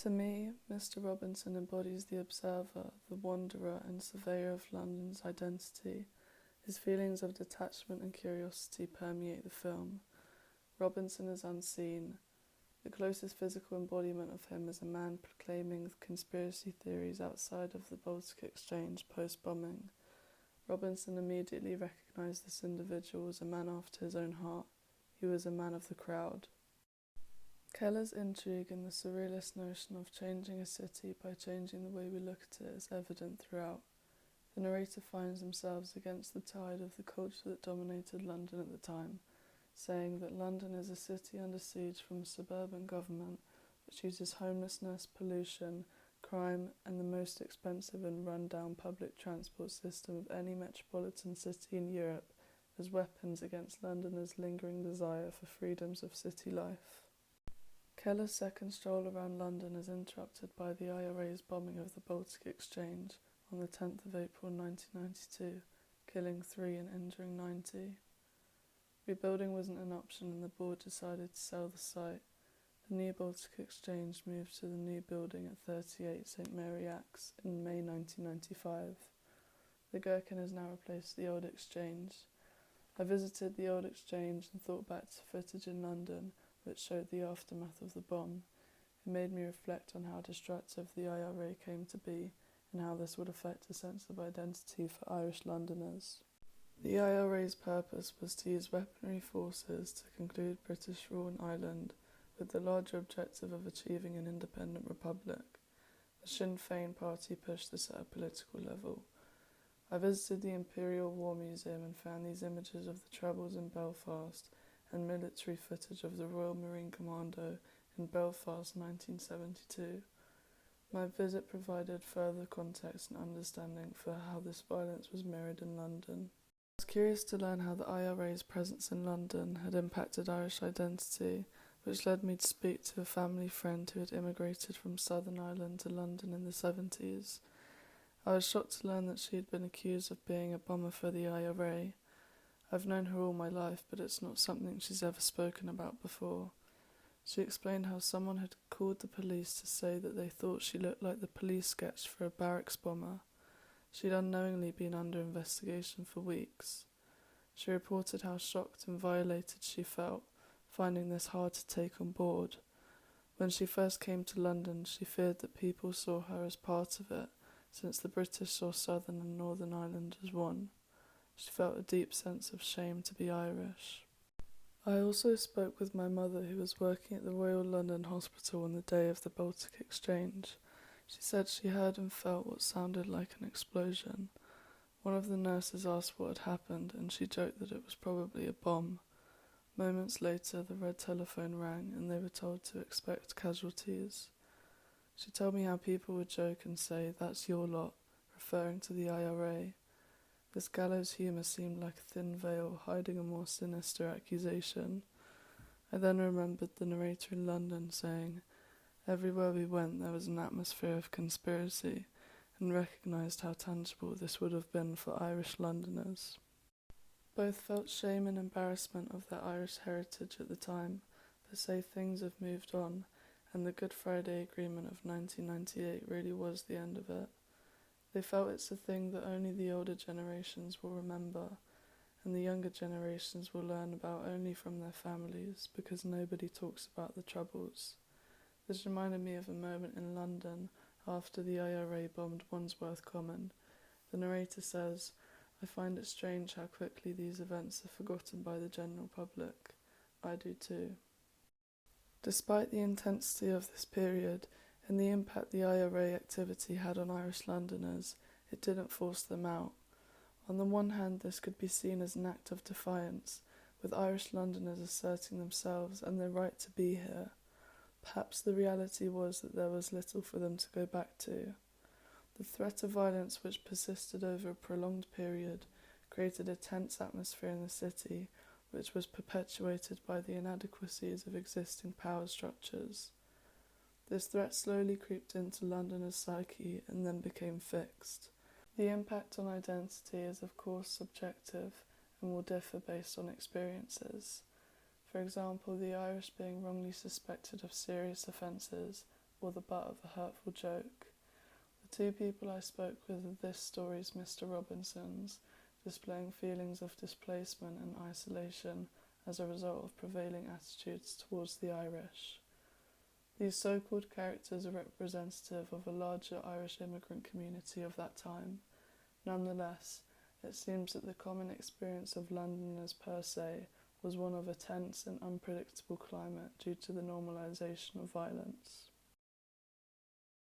To me, Mr. Robinson embodies the observer, the wanderer and surveyor of London's identity. His feelings of detachment and curiosity permeate the film. Robinson is unseen. The closest physical embodiment of him is a man proclaiming conspiracy theories outside of the Baltic Exchange post-bombing. Robinson immediately recognised this individual as a man after his own heart. He was a man of the crowd. Keller's intrigue in the surrealist notion of changing a city by changing the way we look at it is evident throughout. The narrator finds themselves against the tide of the culture that dominated London at the time, saying that London is a city under siege from a suburban government which uses homelessness, pollution, crime, and the most expensive and run-down public transport system of any metropolitan city in Europe as weapons against Londoners' lingering desire for freedoms of city life. Keller's second stroll around London is interrupted by the IRA's bombing of the Baltic Exchange on the 10th of April 1992, killing 3 and injuring 90. Rebuilding wasn't an option and the board decided to sell the site. The new Baltic Exchange moved to the new building at 38 St Mary Axe in May 1995. The Gherkin has now replaced the old exchange. I visited the old exchange and thought back to footage in London which showed the aftermath of the bomb. It made me reflect on how destructive the IRA came to be and how this would affect a sense of identity for Irish Londoners. The IRA's purpose was to use weaponry forces to conclude British rule in Ireland with the larger objective of achieving an independent republic. The Sinn Féin party pushed this at a political level. I visited the Imperial War Museum and found these images of the troubles in Belfast and military footage of the Royal Marine Commando in Belfast 1972. My visit provided further context and understanding for how this violence was mirrored in London. I was curious to learn how the IRA's presence in London had impacted Irish identity, which led me to speak to a family friend who had immigrated from Southern Ireland to London in the 70s. I was shocked to learn that she had been accused of being a bomber for the IRA. I've known her all my life, but it's not something she's ever spoken about before. She explained how someone had called the police to say that they thought she looked like the police sketch for a barracks bomber. She'd unknowingly been under investigation for weeks. She reported how shocked and violated she felt, finding this hard to take on board. When she first came to London, she feared that people saw her as part of it, since the British saw Southern and Northern Ireland as one. She felt a deep sense of shame to be Irish. I also spoke with my mother, who was working at the Royal London Hospital on the day of the Baltic Exchange. She said she heard and felt what sounded like an explosion. One of the nurses asked what had happened, and she joked that it was probably a bomb. Moments later, the red telephone rang, and they were told to expect casualties. She told me how people would joke and say, "That's your lot," referring to the IRA. This gallows humour seemed like a thin veil hiding a more sinister accusation. I then remembered the narrator in London saying, "Everywhere we went there was an atmosphere of conspiracy," and recognised how tangible this would have been for Irish Londoners. Both felt shame and embarrassment of their Irish heritage at the time, but say things have moved on, and the Good Friday Agreement of 1998 really was the end of it. They felt it's a thing that only the older generations will remember, and the younger generations will learn about only from their families, because nobody talks about the Troubles. This reminded me of a moment in London after the IRA bombed Wandsworth Common. The narrator says, "I find it strange how quickly these events are forgotten by the general public. I do too." Despite the intensity of this period, and the impact the IRA activity had on Irish Londoners, it didn't force them out. On the one hand, this could be seen as an act of defiance, with Irish Londoners asserting themselves and their right to be here. Perhaps the reality was that there was little for them to go back to. The threat of violence, which persisted over a prolonged period, created a tense atmosphere in the city, which was perpetuated by the inadequacies of existing power structures. This threat slowly creeped into Londoners' psyche and then became fixed. The impact on identity is of course subjective and will differ based on experiences. For example, the Irish being wrongly suspected of serious offences or the butt of a hurtful joke. The two people I spoke with are this story's Mr. Robinsons, displaying feelings of displacement and isolation as a result of prevailing attitudes towards the Irish. These so-called characters are representative of a larger Irish immigrant community of that time. Nonetheless, it seems that the common experience of Londoners per se was one of a tense and unpredictable climate due to the normalisation of violence.